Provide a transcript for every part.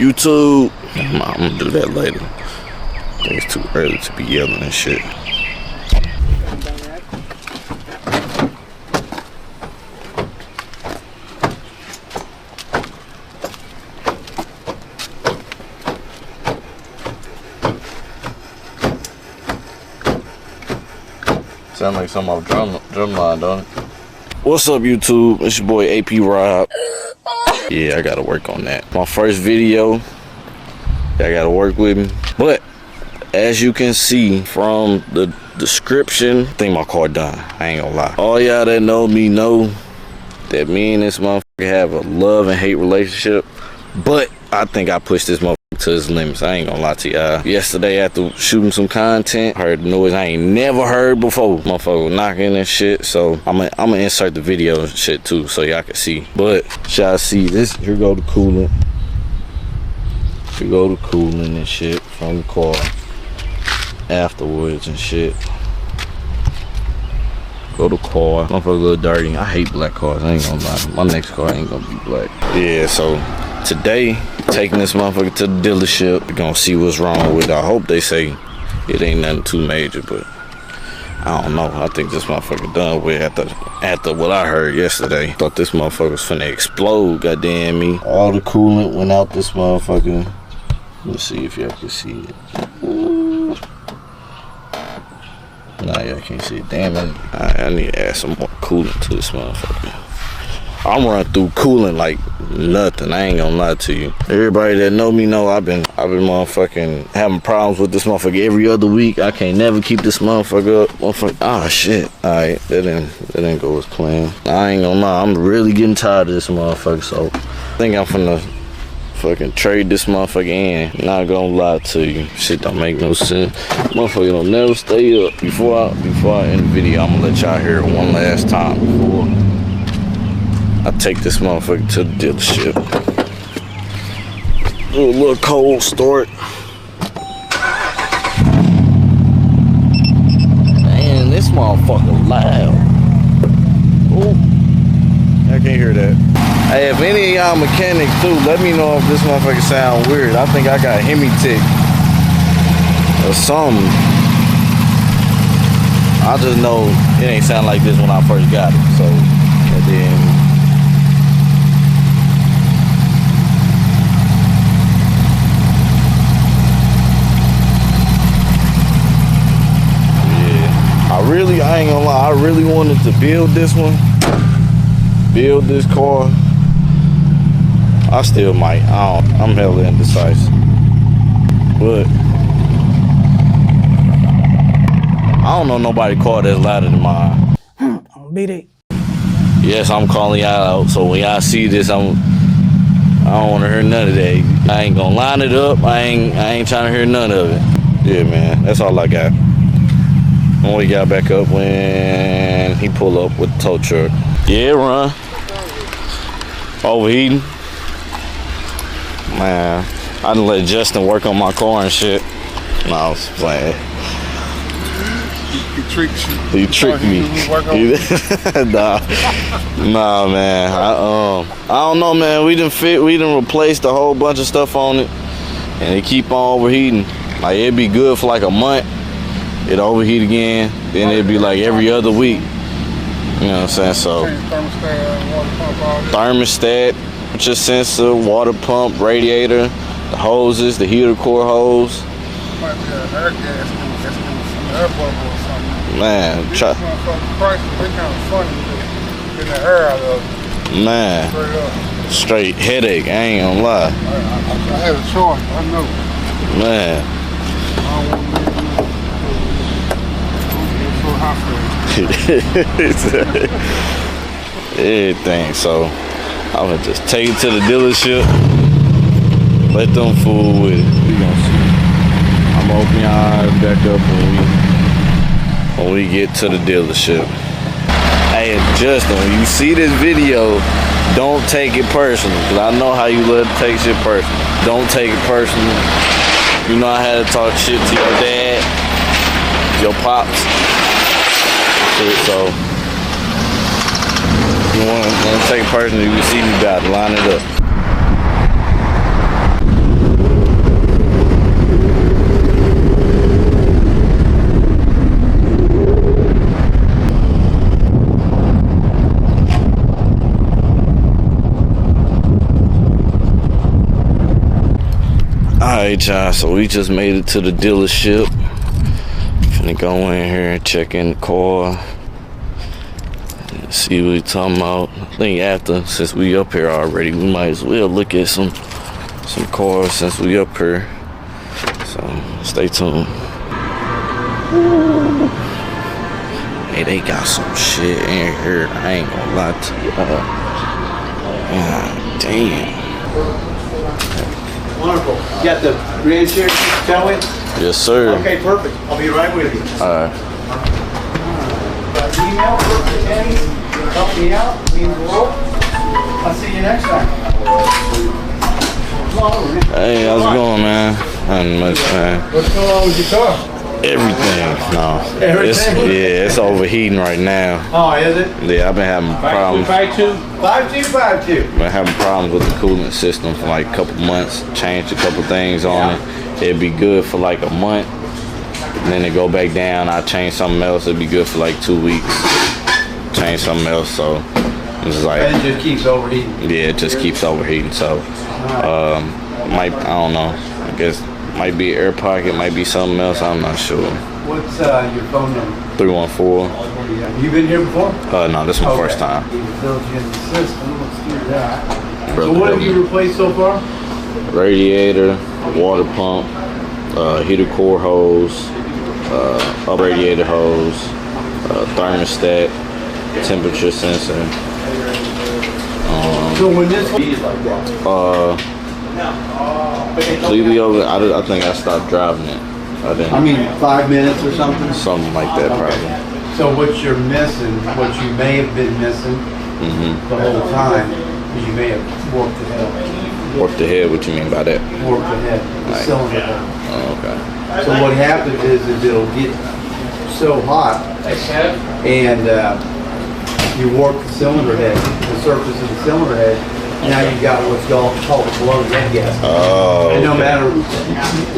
YouTube. I'm gonna do that later. I think it's too early to be yelling and shit. Sound like something off Drumline, don't it? What's up, YouTube? It's your boy AP Rob. Yeah, I gotta work on that. My first video, I gotta work with me. But as you can see from the description, I think my car done. I ain't gonna lie. All y'all that know me know that me and this motherfucker have a love and hate relationship. But I think I pushed this motherfucker to his limits. I ain't gonna lie to y'all. Yesterday after shooting some content, I heard the noise I ain't never heard before. Motherfucker knocking and shit. So I'm gonna insert the video and shit too so y'all can see. But y'all see this, here go the coolant. Here go the coolant and shit from the car afterwards and shit. Go to car. Motherfucker a little dirty. I hate black cars, I ain't gonna lie. My next car ain't gonna be black. Yeah, so today, taking this motherfucker to the dealership. We're gonna see what's wrong with it. I hope they say it ain't nothing too major, but I don't know. I think this motherfucker done with after what I heard yesterday. Thought this motherfucker was finna explode, goddamn me. All the coolant went out this motherfucker. Let's see if y'all can see it. Ooh. Nah, y'all can't see it. Damn it. I need to add some more coolant to this motherfucker. I'm running through coolant like nothing. I ain't gonna lie to you. Everybody that know me know I've been motherfucking having problems with this motherfucker every other week. I can't never keep this motherfucker up. Motherfucker, ah shit. Alright, that didn't go as planned. I ain't gonna lie, I'm really getting tired of this motherfucker, so I think I'm finna fucking trade this motherfucker in. Not gonna lie to you. Shit don't make no sense. Motherfucker don't never stay up. Before I end the video, I'm gonna let y'all hear it one last time before I take this motherfucker to the dealership. Do a little cold start. Man, this motherfucker loud. Ooh, I can't hear that. Hey, if any of y'all mechanics too, let me know if this motherfucker sound weird. I think I got Hemi tick or something. I just know it ain't sound like this when I first got it. So, and then I ain't gonna lie, I really wanted to build this one, build this car. I still might, I'm hella indecisive. But I don't know nobody car that's louder than mine. I'm beat it. Yes, I'm calling y'all out, so when y'all see this, I don't wanna hear none of that. I ain't gonna line it up, I ain't trying to hear none of it. Yeah, man, that's all I got. Only got back up when he pulled up with the tow truck. Yeah, run. Overheating. Man, I done let Justin work on my car and shit. No, I was playing. He tricked you. He tricked me. Nah, man. I don't know, man. We done replaced a whole bunch of stuff on it, and it keep on overheating. Like it'd be good for like a month. It overheat again, then it'd be like every other week. You know what I'm saying? So thermostat, temperature sensor, water pump, radiator, the hoses, the heater core hose. Might be an air gas from the air bubble or something. Man, try. Prices, they kind of funny getting the air out of it. Man, straight headache. I ain't gonna lie. I had a choice. I know. Man. I don't want to everything. So I'm gonna just take it to the dealership, let them fool with it. We gonna see. I'm gonna open your eyes back up when we get to the dealership. Hey, Justin, when you see this video, don't take it personal, because I know how you love to take shit personal. Don't take it personal. You know I had to talk shit to your dad, your pops. So if you want to take it personally, you can see me about to line it up. Alright, y'all, so we just made it to the dealership. Finna go in here and check in the car. See what we talking about. I think after, since we up here already, we might as well look at some cars since we up here. So stay tuned. Ooh. Hey, they got some shit in here. I ain't gonna lie to y'all. God damn. Wonderful. You got the reinsurance tailwind? Yes, sir. Okay, perfect. I'll be right with you. Alright. Email, perfect, Kenny. Help me out. Means the world. I'll see you next time. Hey, how's it going, man? Nothing much, man. What's going on with your car? Everything. No. Everything? It's overheating right now. Oh, is it? Yeah, I've been having problems. 5252. Been having problems with the coolant system for like a couple months. Changed a couple things on it. It'd be good for like a month. And then it go back down. I change something else. It'd be good for like 2 weeks. Change something else. So it's like, And it just keeps overheating. yeah, it just keeps overheating. So I don't know. I guess might be air pocket, might be something else. I'm not sure. What's your phone number? 314. You been here before? No, this is my first time. He built you in the system. Let's do that. Brother, So what have you replaced so far? Radiator, water pump, heater core hose, up radiator hose, thermostat, temperature sensor. So when this like that. Completely over. I think I stopped driving it. I didn't. I mean, 5 minutes or something? Something like that, probably. So what you're missing, what you may have been missing the whole time, is you may have warped the head. Warped the head. What you mean by that? Warped the head, the Right. cylinder head. Oh, okay. So what happens is it'll get so hot and you warp the cylinder head, the surface of the cylinder head. Now you've got what's called a blown head gasket. Oh. And no Okay. matter,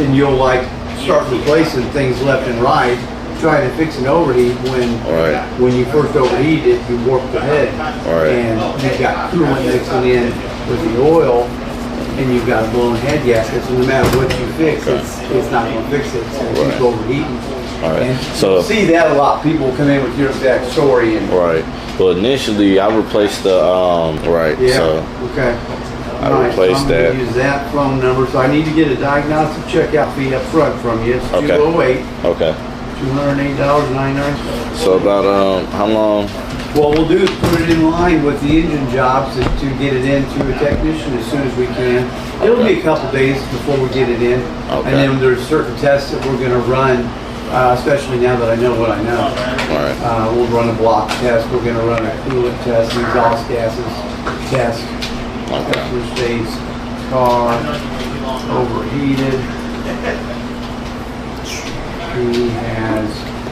and you'll like start replacing things left and right, trying to fix an overheat Right. when you first overheat it, you warp the head. Right. And you've got coolant mixing in with the oil, and you've got a blown head gasket, so no matter what you fix, it's not gonna fix it, it's gonna keep Right. overheating. All right. And So- you'll see that a lot, people come in with your exact story and. Right. Well, initially I replaced the right. Yeah, So okay. I All right, replaced I'm gonna that. use that phone number, so I need to get a diagnostic checkout fee up front from you. It's Okay. 208, okay. $208.99. So about how long? What we'll do is put it in line with the engine jobs to get it into a technician as soon as we can. It'll be a couple days before we get it in. Okay. And then there's certain tests that we're gonna run, especially now that I know what I know. All right. We'll run a block test, we're gonna run a coolant test, an exhaust gases test. Okay. Customer states car overheated. He has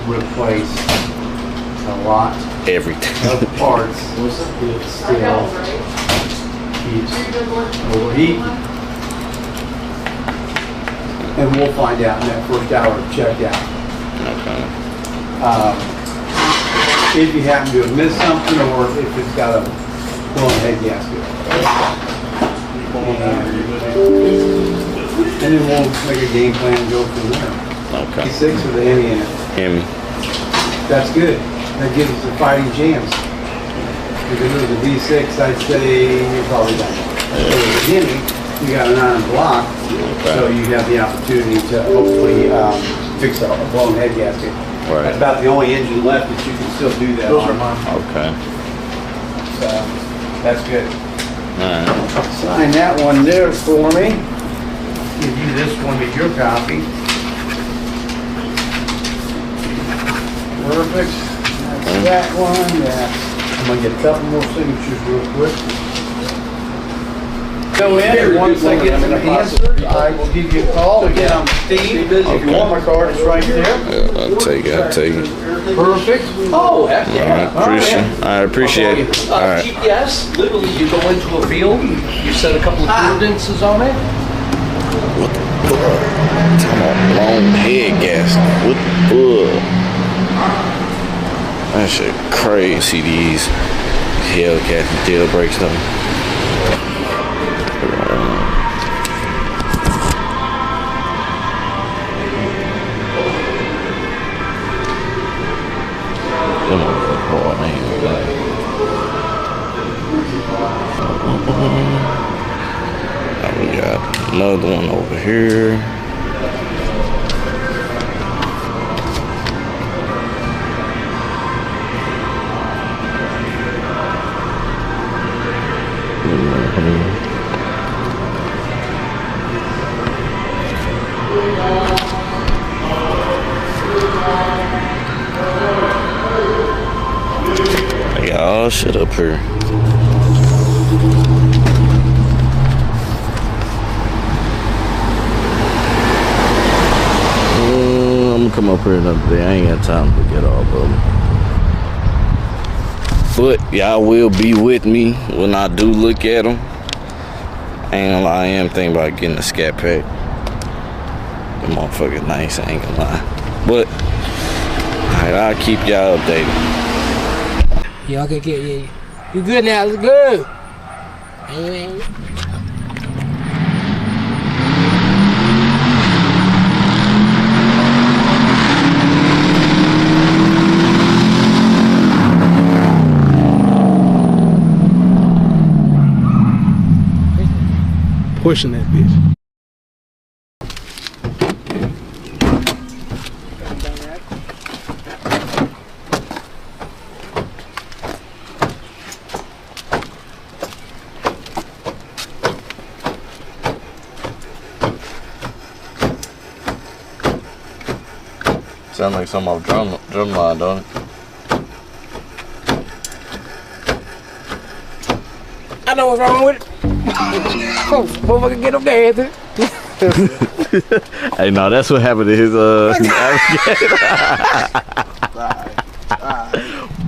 replaced a lot Everything. of parts. It still keeps overheating. And we'll find out in that first hour of checkout. Okay. If you happen to have missed something or if it's got a blown head gasket. And then we'll make a game plan and go from there. Okay. P6 with the Hemi in it. Hemi. That's good. That gives us a fighting chance. If it was a V6, I'd say you're probably done. If it was a Hemi, you got an iron block, so you have the opportunity to hopefully fix a blown head gasket. Right. That's about the only engine left that you can still do that Those on. are mine. Okay. So, that's good. All right. Sign that one there for me. Give you this one to your copy. Perfect. That's that one. Yeah. I'm gonna get a couple more signatures real quick. Go in, and once I get them answered, I will give you a call. Again, I'm Steve. If you want my card, it's right there. Yeah, I'll take it. Perfect. Oh, heck All yeah. right. Appreciate it. All right. GPS, literally you go into a field, you set a couple of cadences on it. What the fuck? Talking about blown head gasket. What the fuck? That shit crazy. See these Hellcat and tail brakes though. another one over here. I got all shit up here. I'm gonna come up here another day. I ain't got time to look at all of them. But y'all will be with me when I do look at them. Ain't gonna lie, I am thinking about getting a Scat Pack. Them motherfuckers nice, I ain't gonna lie. But, alright, I'll keep y'all updated. Yeah, okay, yeah. You good now? It's good. Amen. Pushing that bitch. Sound like something off drum line, don't it? I know what's wrong with it. Motherfucker, get up there, Anthony. Hey, no, that's what happened to his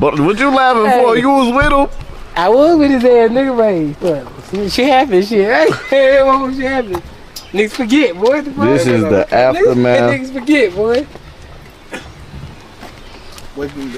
But what you laughing for? You was with him. I was with his ass, nigga, man. What? Shit happened, shit. Hey, what shit happened? Niggas forget, boy. This is the aftermath. Niggas forget, boy.